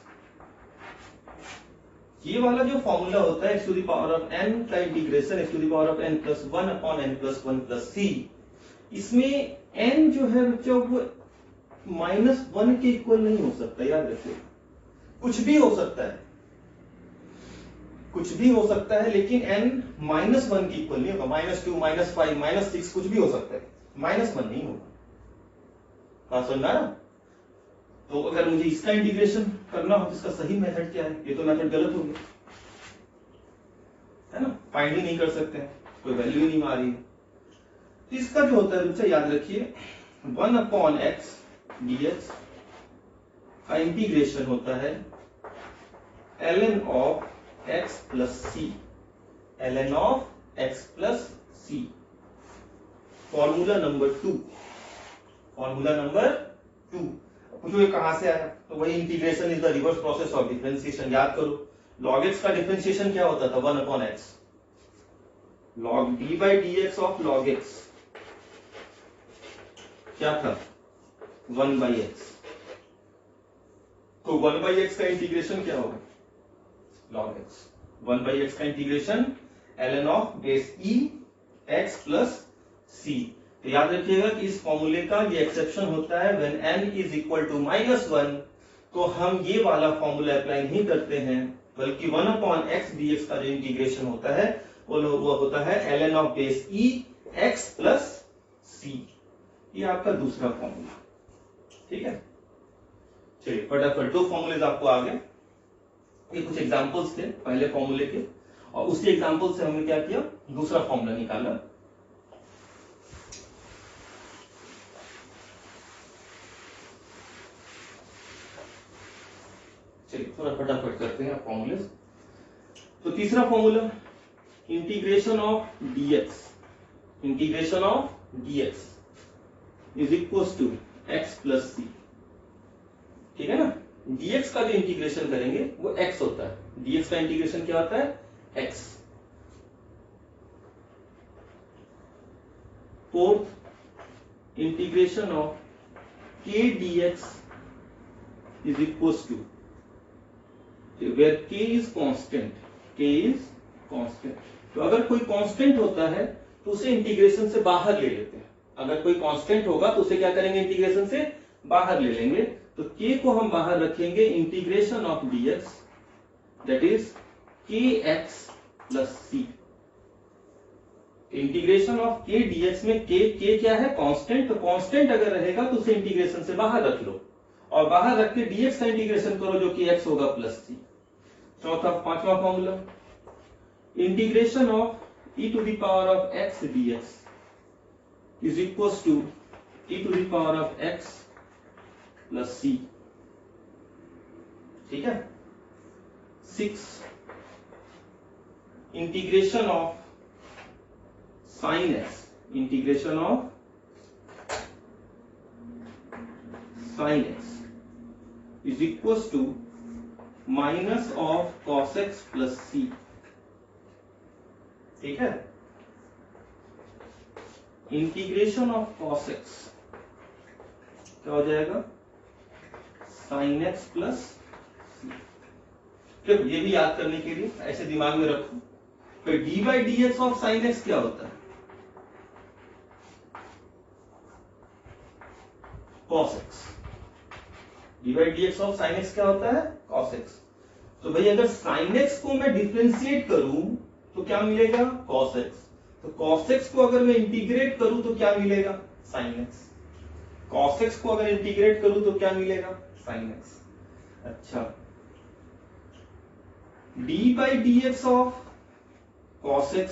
[SPEAKER 1] ये वाला जो फॉर्मूला होता है x to the power of n का integration x to the power of n plus 1 upon n plus 1 plus c, इसमें n जो है बच्चों वो -1 के इक्वल नहीं हो सकता, याद रखिए। कुछ भी हो सकता है, कुछ भी हो सकता है, लेकिन n -1 के इक्वल नहीं होगा। -2, -5, -6 कुछ भी हो सकता है, -1 नहीं होगा। बात समझ रहा? तो अगर मुझे इसका इंटीग्रेशन करना हो तो इसका सही मेथड क्या है? ये तो मेथड गलत हो गया, है ना? फाइंड ही नहीं कर सकते हैं, कोई वैल्यू ही नहीं आ रही है। तो इसका जो होता है बच्चा याद रखिए 1 अपॉन x dx का इंटीग्रेशन होता है ln of x plus c, ln of x plus c. Formula number 2, formula number 2। पूछो ये कहां से आया? तो वही integration is the reverse process of differentiation. याद करो log x का डिफरेंशिएशन क्या होता था? 1 upon x। log d by dx of log x क्या था? 1 by x। तो 1 by x का इंटीग्रेशन क्या होगा? log x। 1 by x का integration ln of base e x plus c। तो याद रखिएगा कि इस फॉर्मूले का ये एक्सेप्शन होता है when n is equal to -1, तो हम ये वाला फॉर्मूला अप्लाई नहीं करते हैं, बल्कि 1 अपॉन x dx का जो इंटीग्रेशन होता है वो होता है ln of base e x plus c। ये आपका दूसरा फॉर्मूला, ठीक है। चलिए फटाफट 2 फॉर्मूलेज आपको आ गए। ये कुछ एग्जांपल्स थे पहले फॉर्मूले के, और उसी एग्जांपल से हमने क्या किया? दूसरा फॉर्मूला निकाला। चलिए थोड़ा फटाफट करते हैं फॉर्मूले। तो तीसरा formula integration of dx, integration of dx is equal to x plus C, ठीक है ना। dx का जो इंटीग्रेशन करेंगे वो x होता है। dx का इंटीग्रेशन क्या होता है? x। Fourth integration of k dx is equal to where k is constant, k is constant। तो अगर कोई कांस्टेंट होता है तो उसे इंटीग्रेशन से बाहर ले लेते हैं। अगर कोई कांस्टेंट होगा तो उसे क्या करेंगे? इंटीग्रेशन से बाहर ले लेंगे। तो k को हम बाहर रखेंगे, integration of dx that is kx plus c। Integration of k dx में k क्या है? कांस्टेंट। तो कांस्टेंट अगर रहेगा तो उसे इंटीग्रेशन से बाहर रख लो, और बाहर रख के dx का इंटीग्रेशन करो जो कि x होगा प्लस c। चौथा पांचवा formula integration of e to the power of x dx is equal to e to the power of x plus c, ठीक है। 6 integration of sine x, integration of sine x is equal to minus of cos x plus c, ठीक है। इंटीग्रेशन ऑफ कॉस x क्या हो जाएगा? Sine x plus c। देखो ये भी याद करने के लिए ऐसे दिमाग में रखो, फिर D by D x of sine x क्या होता है? Cos x। D by D x of sine x क्या होता है? Cos x। तो भाई अगर साइन x को मैं डिफरेंशिएट करूं तो क्या मिलेगा? Cos x। तो कॉस x को अगर मैं इंटीग्रेट करूं तो क्या मिलेगा? Sine x। कॉस x को अगर इंटीग्रेट करूं तो क्या मिलेगा? Sine x। अच्छा, d by D x of cos x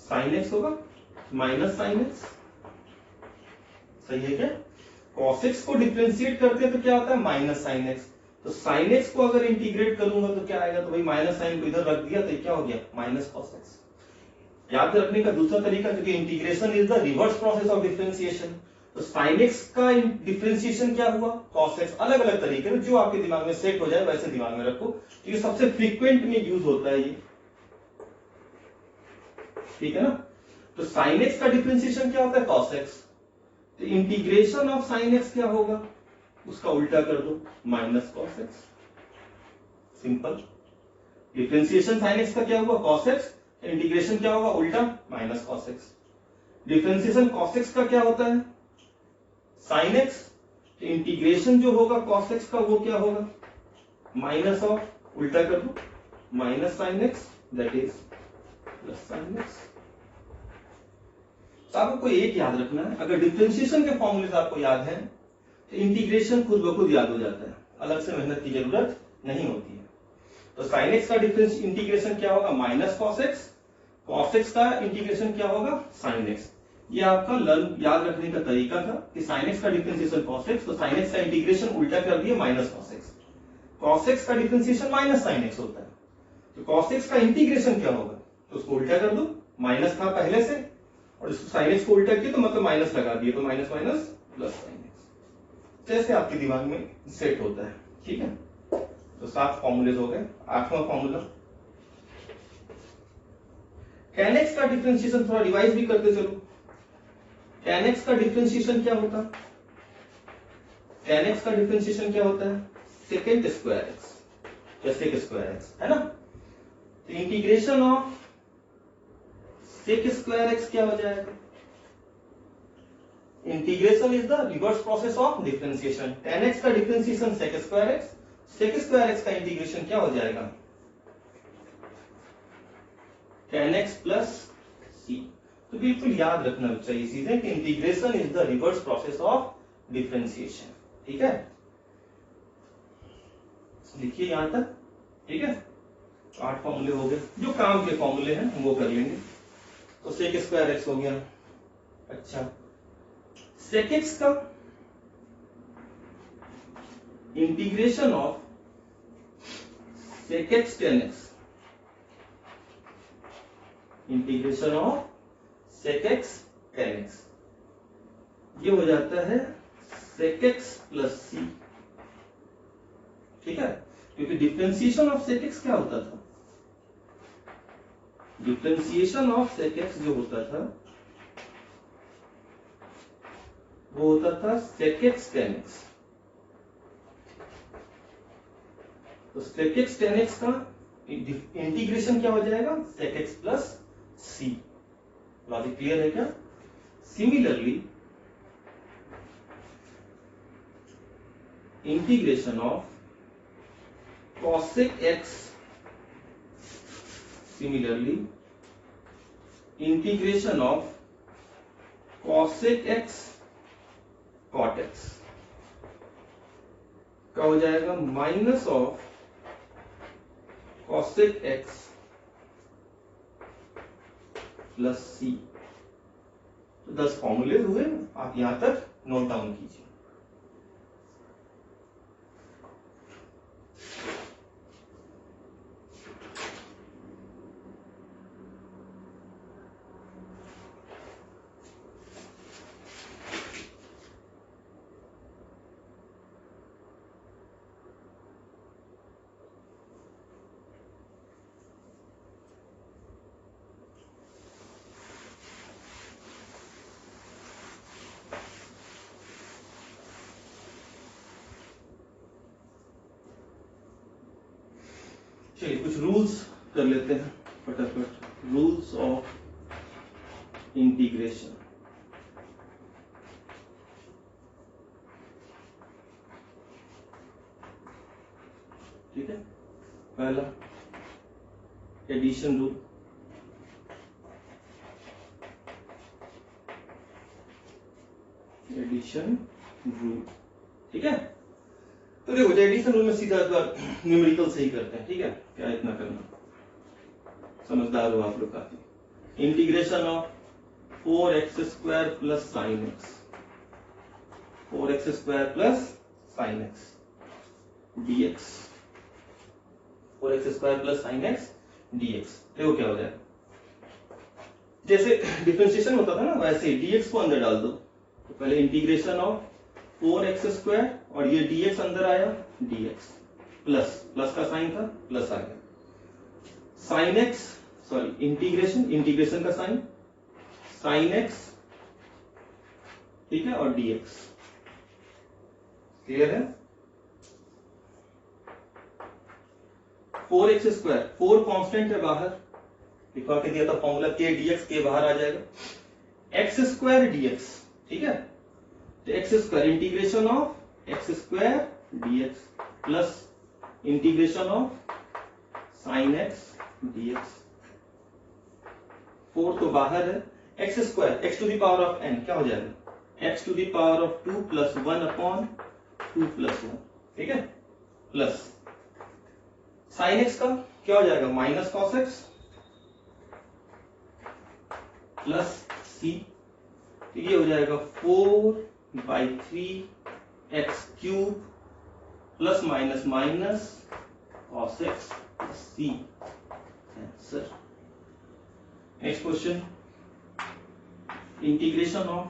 [SPEAKER 1] sine x होगा माइनस साइन x, सही है क्या? cos x को डिफरेंशिएट करते हैं तो क्या होता है? Minus sine x। तो साइन x को अगर इंटीग्रेट करूंगा तो क्या आएगा? तो भाई माइनस साइन को इधर रख दिया तो क्या हो गया? Minus cos x। याद रखने का दूसरा तरीका, क्योंकि integration is the reverse process of differentiation, तो साइन x का डिफरेंशिएशन क्या हुआ? cos x। अलग अलग तरीके जो आपके दिमाग में सेट हो जाए वैसे दिमाग में रखो, क्योंकि सबसे फ्रीक्वेंट में यूज होता है ये, ठीक है ना। तो साइन एक्स का डिफरेंशिएशन क्या होता है? Cos x. तो इंटीग्रेशन ऑफ साइन एक्स क्या होगा? उसका उल्टा कर दो, minus cos x. Simple. Differentiation sine x का क्या हुआ? Cos x. इंटीग्रेशन क्या होगा? उल्टा, minus cos x. Differentiation cos x का क्या होता है? Sine x. इंटीग्रेशन जो होगा कॉस एक्स का वो क्या होगा? माइनस ऑफ, उल्टा कर दो, minus sine x that is plus sine x. तो आपको एक याद रखना है, अगर डिफरेंशिएशन के फॉर्मूले आपको याद है तो इंटीग्रेशन खुद ब खुद याद हो जाता है, अलग से मेहनत की जरूरत नहीं होती है। तो साइन एक्स का डिफरेंस इंटीग्रेशन क्या होगा? Minus cos x. Cos x का इंटीग्रेशन क्या होगा? Sine x. ये आपका लर्न याद रखने का तरीका था कि साइन एक्स का डिफरेंशिएशन कॉस एक्स, तो साइन एक्स का इंटीग्रेशन उल्टा कर दिया, minus cos x. Cos x का डिफरेंशिएशन माइनस साइन एक्स होता है, तो कॉस एक्स का इंटीग्रेशन क्या होगा? तो उसको उल्टा कर दो, माइनस था पहले से और इसको साइन एक्स को उल्टा किया तो मतलब माइनस लगा दिया, तो minus minus plus sine x. जैसे आपके दिमाग में सेट होता है, ठीक है। तो 7 फॉर्मूले हो गए। 8वां फॉर्मूला, tan x का डिफरेंशिएशन थोड़ा रिवाइज भी करते चलो। tan x का डिफरेंशिएशन क्या होता है? tan x का डिफरेंशिएशन क्या होता है? सेकेंड स्क्वायर एक्स या सेक स्क्वायर एक्स, है ना। तो integration of sec square x क्या हो जाएगा? Integration is the reverse process of differentiation. tan x का differentiation sec square x, sec square x का इंटीग्रेशन क्या हो जाएगा? tan x प्लस सी। तो बिल्कुल याद रखना चाहिए चीजें कि integration is the reverse process of differentiation, ठीक है। लिखिए यहां तक, ठीक है। 8 फॉर्मूले हो गए, जो काम के फॉर्मूले हैं हम वो कर लेंगे। तो सेक स्क्वायर एक्स हो गया। अच्छा, सेक एक्स का integration of sec x tan x, integration of sec x tan x, ये हो जाता है सेक एक्स प्लस सी, ठीक है। क्योंकि डिफरेंशिएशन ऑफ सेक एक्स क्या होता था? डिफरेंशिएशन ऑफ सेक एक्स जो होता था वो होता था सेक एक्स टेन एक्स। तो सेक एक्स टेन एक्स का इंटीग्रेशन क्या हो जाएगा? सेक एक्स प्लस सी। लॉजिक क्लियर है क्या? Similarly integration of cosec x, similarly integration of cosec x cot x क्या हो जाएगा? Minus of cosec x plus सी। तो 10 फॉर्मूले हुए, आप यहां तक नोट डाउन कीजिए। चलिए कुछ रूल्स कर लेते हैं फटाफट। रूल्स ऑफ इंटीग्रेशन, ठीक है। पहला एडिशन रूल, एडिशन रूल, ठीक है। तो देखो एडिशन रूल में सीधा न्यूमेरिकल से ही करते हैं, ठीक है। क्या इतना करना, समझदार हो आप लोग काफी। Integration of 4x square plus sine x, 4x square plus sine x dx, 4x square plus sine x dx। देखो क्या हो जाएगा, जैसे डिफरेंशिएशन होता था ना वैसे dx को अंदर डाल दो। तो पहले इंटीग्रेशन ऑफ 4x स्क्वायर और ये dx अंदर आया, dx प्लस, प्लस का साइन था, प्लस आ गया, sine x, sorry integration, integration का साइन साइन एक्स, ठीक है, और dx। क्लियर है? 4x स्क्वायर, 4 कांस्टेंट है बाहर, लिखवा के दिया था फॉर्मूला k dx, के बाहर आ जाएगा, x स्क्वायर dx, ठीक है। तो x square integration of x square dx plus integration of sine x dx। 4 तो बाहर है, x square x to the power of n क्या हो जाएगा, x to the power of 2 plus 1 upon 2 plus 1, ठीक है, प्लस साइन x का क्या हो जाएगा, minus cos x plus c, तो ये हो जाएगा 4/3 x cube plus minus minus cos x plus c। Answer. Next question, integration of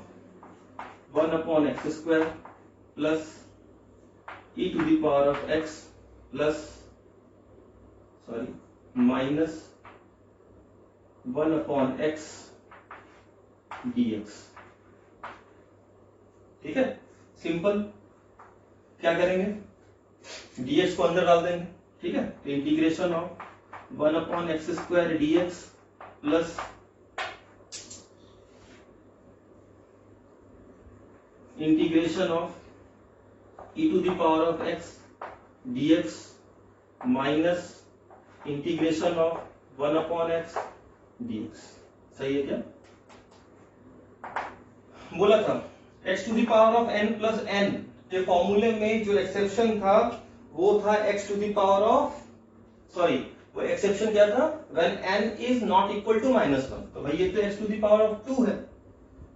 [SPEAKER 1] 1 upon x square plus e to the power of x plus minus 1 upon x dx, ठीक है। सिंपल, क्या करेंगे, dx को अंदर डाल देंगे, ठीक है। तो integration of 1 upon x square dx plus integration of e to the power of x dx minus integration of 1 upon x dx। सही है क्या? बोला था x to the power of n plus n के फॉर्मूले में जो एक्सेप्शन था वो था x to the power of, वो एक्सेप्शन क्या था, when n is not equal to -1। तो भाई ये तो x to the power of 2 है,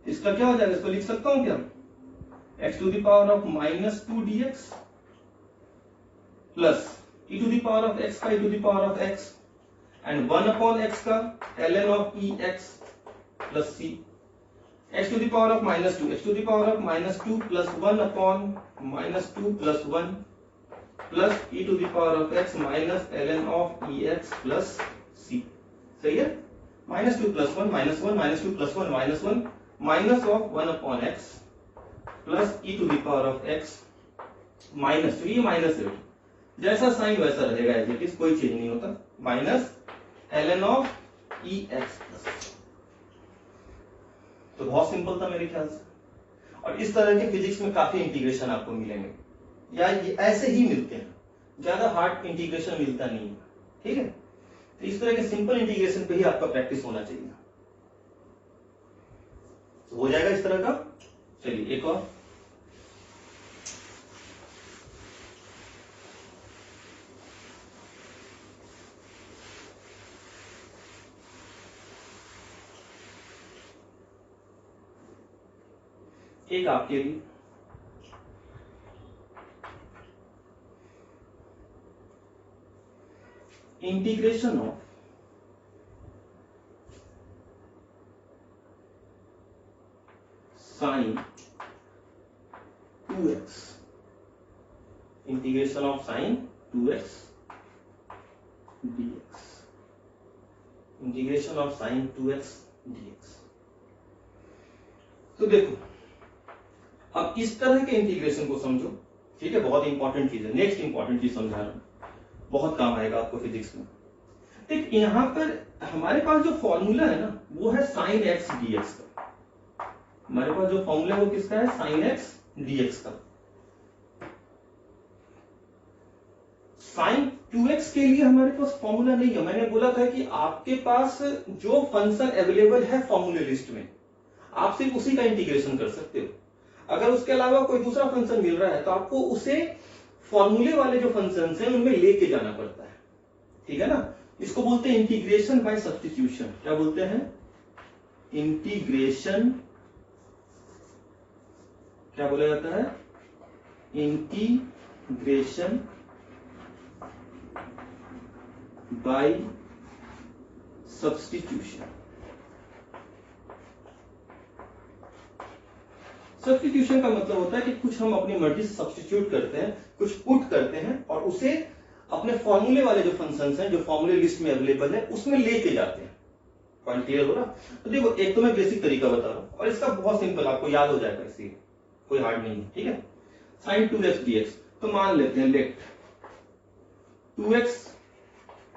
[SPEAKER 1] इसका क्या हो जाएगा, इसको लिख सकता हूं क्या, x to the power of -2 dx plus e to the power of x का e to the power of x and 1 upon x का ln of ex plus c, x to the power of -2, x to the power of -2 plus 1 upon -2 plus 1 plus e to the power of x minus ln of ex plus c। सही है? -2 plus 1 -1 -2 plus 1 -1 minus of 1 upon x plus e to the power of x minus, तो ये माइनस है, जैसा साइन वैसा रहेगा, इट इज कोई चेंज नहीं होता, minus ln of ex plus. तो बहुत सिंपल था मेरे ख्याल से, और इस तरह के फिजिक्स में काफी इंटीग्रेशन आपको मिलेंगे, या ये ऐसे ही मिलते हैं, ज्यादा हार्ड इंटीग्रेशन मिलता नहीं है, ठीक है। तो इस तरह के सिंपल इंटीग्रेशन पे ही आपका प्रैक्टिस होना चाहिए, तो हो जाएगा इस तरह का। चलिए एक और, एक आपके लिए, integration of sine 2x, integration of sine 2x dx, integration of sine 2x dx। तो देखो अब इस तरह के इंटीग्रेशन को समझो, ठीक है, बहुत इंपॉर्टेंट चीज है, नेक्स्ट इंपॉर्टेंट चीज समझा रहा हूं, बहुत काम आएगा आपको फिजिक्स में। ठीक, यहां पर हमारे पास जो फॉर्मूला है ना वो है साइन एक्स डीएक्स का, हमारे पास जो फॉर्मूला है वो किसका है, साइन एक्स डीएक्स का। साइन 2x के लिए हमारे पास फॉर्मूला नहीं है, मैंने बोला था कि आपके पास जो फंक्शन अवेलेबल है फॉर्मूले लिस्ट में आप सिर्फ उसी का इंटीग्रेशन कर सकते हो, अगर उसके अलावा कोई दूसरा फंक्शन मिल रहा है तो आपको उसे फॉर्मूले वाले जो फंक्शंस हैं उनमें लेके जाना पड़ता है, ठीक है ना। इसको बोलते हैं इंटीग्रेशन बाय सब्स्टिट्यूशन। क्या बोलते हैं, इंटीग्रेशन, क्या बोला जाता है, इंटीग्रेशन बाय सब्स्टिट्यूशन। सब्स्टिट्यूशन का मतलब होता है कि कुछ हम अपनी मर्जी से सब्स्टिट्यूट करते हैं, कुछ पुट करते हैं और उसे अपने फॉर्मूले वाले जो फंक्शंस हैं जो फॉर्मूले लिस्ट में अवेलेबल है उसमें लेके जाते हैं, पॉइंट क्लियर हो रहा? तो देखो एक तो मैं बेसिक तरीका बता रहा हूं और इसका बहुत सिंपल, आपको याद हो जाएगा, इसलिए कोई हार्ड नहीं है, ठीक है। साइन 2x dx, तो मान लेते हैं let 2x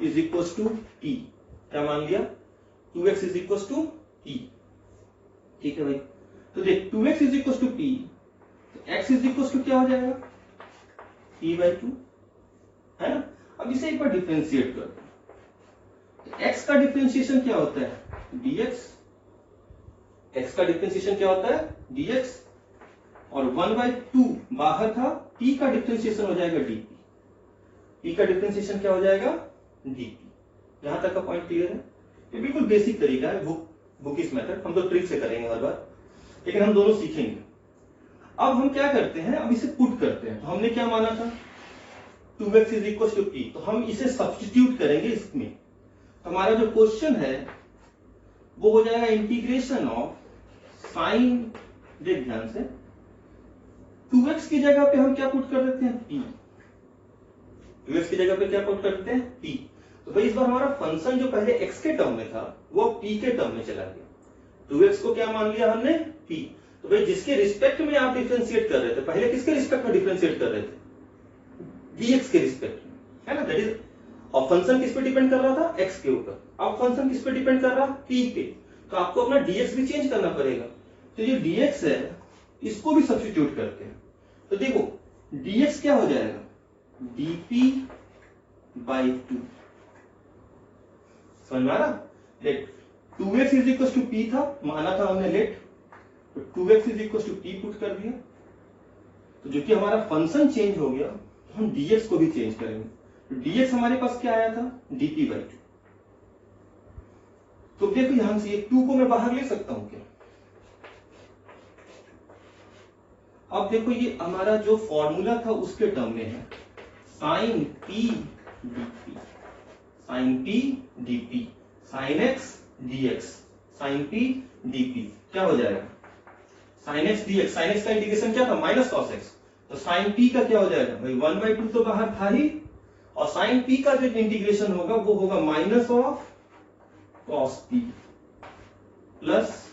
[SPEAKER 1] is equal to t, क्या मान लिया, 2x is equal to t, ठीक है भाई। तो देख 2x is equal to t, तो x इज इक्वल टू क्या हो जाएगा, t/2, है ना। अब इसे एक बार डिफरेंशिएट कर दो, x का डिफरेंशिएशन क्या होता है, dx, x का डिफरेंशिएशन क्या होता है dx, और 1/2 बाहर था, t का डिफरेंशिएशन हो जाएगा dt, t का डिफरेंशिएशन क्या हो जाएगा dt। यहां तक का पॉइंट क्लियर है? ये बिल्कुल बेसिक तरीका है, बुकिश मेथड, हम तो ट्रिक से करेंगे हर बार, लेकिन हम दोनों सीखेंगे। अब हम क्या करते हैं, अब इसे पुट करते हैं। तो हमने क्या माना था 2x is equal to t, तो हम इसे सब्स्टिट्यूट करेंगे इसमें। हमारा जो क्वेश्चन है वो हो जाएगा इंटीग्रेशन ऑफ साइन, देख ध्यान से, 2x की जगह पे हम क्या पुट कर देते हैं t, 2x की जगह पे क्या पुट करते हैं t। तो भाई इस बार हमारा फंक्शन जो पहले x के टर्म में था वो अब t के टर्म में चला गया। 2x को क्या मान लिया हमने t, तो भाई जिसके रिस्पेक्ट में आप डिफरेंशिएट कर रहे थे, पहले किसके रिस्पेक्ट में डिफरेंशिएट कर रहे थे, dx के रिस्पेक्ट में, है ना, दैट इज। और फंक्शन किस पे डिपेंड कर रहा था, x के ऊपर। अब फंक्शन किस पे डिपेंड कर रहा, t पे, तो आपको अपना dx भी चेंज करना पड़ेगा। तो ये dx है, इसको भी सब्स्टिट्यूट करते हैं। तो देखो dx क्या हो जाएगा, dp/2, समझ में आ रहा। Let 2x is equal to p था, माना था हमने लेट, तो 2x is equal to p put कर दिया। तो जो कि हमारा फंक्शन चेंज हो गया, हम dx को भी चेंज करेंगे। तो dx हमारे पास क्या आया था, dp/2। तो देखो यहां से ये 2 को मैं बाहर ले सकता हूं क्या। अब देखो ये हमारा जो फॉर्मूला था उसके टर्म में है, sine p dp, sine p dp, sine x dx, sine p dp क्या हो जाएगा, sine x dx, sine x का इंटीग्रेशन क्या था माइनस कॉस x, तो साइन p का क्या हो जाएगा भाई 1/2 तो बाहर था ही, और साइन p का जो इंटीग्रेशन होगा वो होगा minus of cos p plus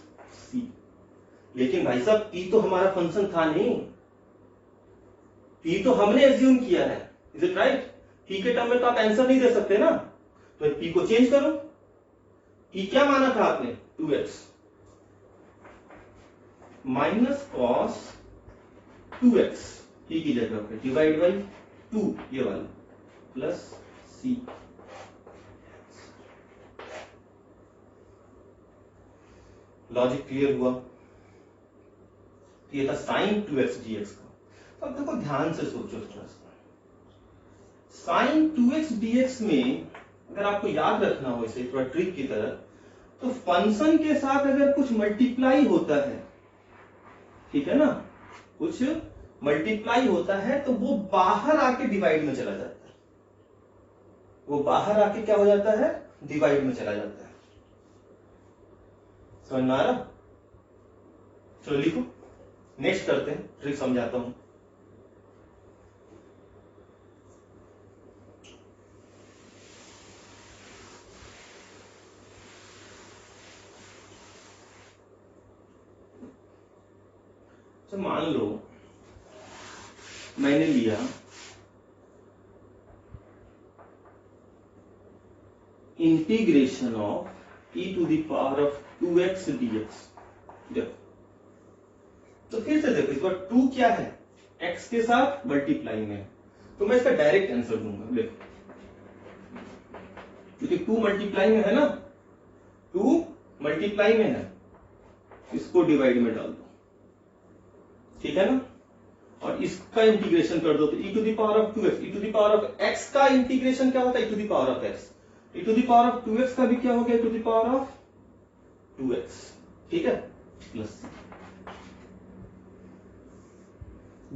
[SPEAKER 1] c। लेकिन भाई साहब p तो हमारा फंक्शन था नहीं, p तो हमने एज्यूम किया है, इज इट राइट। p के टर्म में तो आप आंसर नहीं दे सकते ना, तो p को चेंज करो। p क्या माना था आपने 2x minus cos 2x, p की जगह पे डिवाइड बाई 2 ये वाला प्लस c। लॉजिक क्लियर हुआ। ये था साइन 2x dx का। अब देखो ध्यान से सोचो थोड़ा सा, साइन 2x dx में अगर आपको याद रखना हो इसे थोड़ा ट्रिक की तरह, तो फंक्शन के साथ अगर कुछ मल्टीप्लाई होता है, ठीक है ना, कुछ मल्टीप्लाई होता है तो वो बाहर आके डिवाइड में चला जाता है, वो बाहर आके क्या हो जाता है, डिवाइड में चला जाता है। समझ में आ रहा? चलो लिखो, नेक्स्ट करते हैं, ट्रिक समझाता हूं। तो मान लो मैंने लिया integration of e to the power of 2x dx। देखो तो फिर से देखो, इस बार 2 क्या है, x के साथ मल्टीप्लाई में है, तो मैं इसका डायरेक्ट आंसर दूंगा। देखो क्योंकि 2 मल्टीप्लाई में है ना, 2 मल्टीप्लाई में है, इसको डिवाइड में डाल दो, ठीक है ना, और इसका इंटीग्रेशन कर दो, तो e to the power of 2x, e to the power of x का इंटीग्रेशन क्या होता है, e to the power of x, e to the power of 2x का भी क्या हो गया, e to the power of 2x, ठीक है, प्लस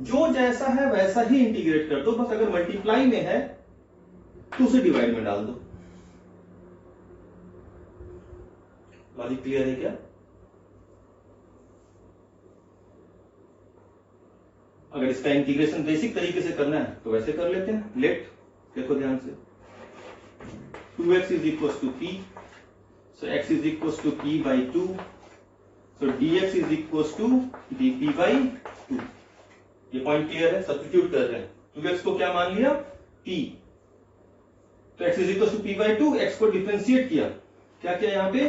[SPEAKER 1] जो जैसा है वैसा ही इंटीग्रेट कर दो, बस अगर मल्टीप्लाई में है तो उसे डिवाइड में डाल दो। लॉजिक क्लियर है क्या? अगर इसका इंटीग्रेशन बेसिक तरीके से करना है तो वैसे कर लेते हैं। लेट देखो ध्यान से, 2x is equal to p, So x is equals to p by 2. So dx is equals to dp by 2. ये पॉइंट क्लियर है? सब्स्टिट्यूट कर रहे हैं क्योंकि x को क्या मान लिया? p. तो x is equals to p by 2, x को डिफरेंशिएट किया. क्या किया यहाँ पे?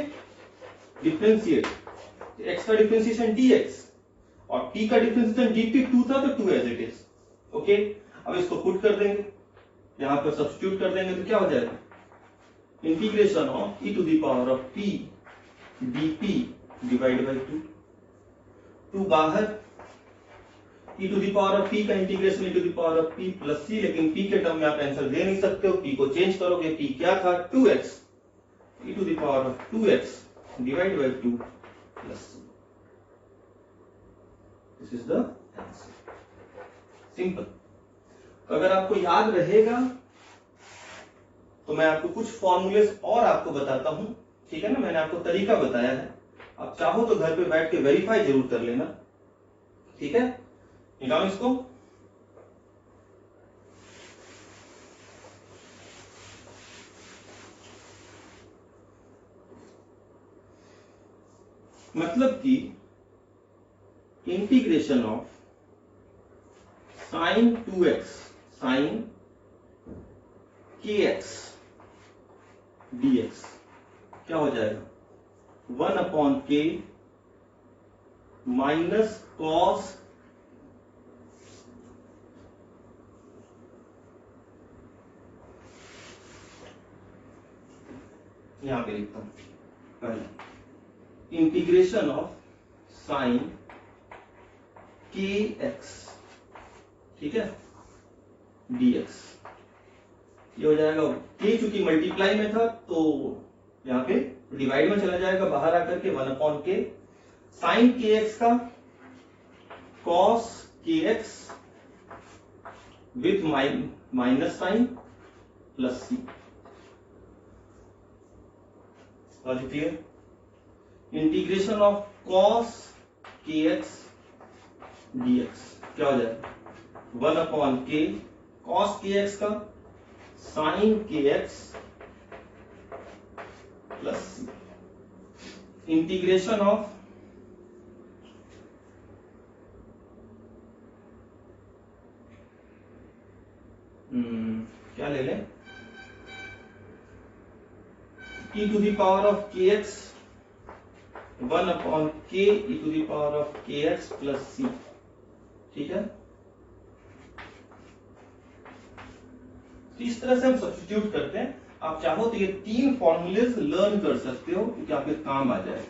[SPEAKER 1] डिफरेंशिएट. x का डिफरेंशिएशन dx और p का डिफरेंशिएशन dp 2 था तो 2 एज इट इज. ओके, अब इसको पुट कर देंगे, यहां पर सब्स्टिट्यूट कर देंगे तो क्या हो जाएगा? Integration of e to the power of p dp divide by 2. 2 बाहर, e to the power of p का integration e to the power of p plus c, लेकिन p के टर्म में आप आंसर दे नहीं सकते हो, p को चेंज करोगे. p क्या था? 2x. e to the power of 2x divide by 2 plus c. This is the answer. Simple. तो अगर आपको याद रहेगा तो मैं आपको कुछ फॉर्मूलेस और आपको बताता हूं, ठीक है ना? मैंने आपको तरीका बताया है, आप चाहो तो घर पे बैठ के वेरीफाई जरूर कर लेना, ठीक है? निकालो इसको. मतलब कि integration of sine 2x sine kx dx क्या हो जाएगा? 1/k माइनस कॉस यहां पे लिखता हूं पहले, इंटीग्रेशन ऑफ साइन kx, ठीक है, dx. ये हो जाएगा k चूंकि मल्टीप्लाई में था तो यहाँ पे डिवाइड में चला जाएगा, बाहर आकर के 1/k साइन kx का cos kx with minus sine plus c. Logic clear? Integration of cos kx dx क्या हो जाएगा? 1/k cos kx का sine kx plus c. Integration of क्या ले लें? e to the power of kx 1/k e to the power of kx plus c, ठीक है? तो इस तरह से हम सब्स्टिट्यूट करते हैं. आप चाहो तो ये 3 फॉर्मूलेज लर्न कर सकते हो क्योंकि आपके काम आ जाएगा.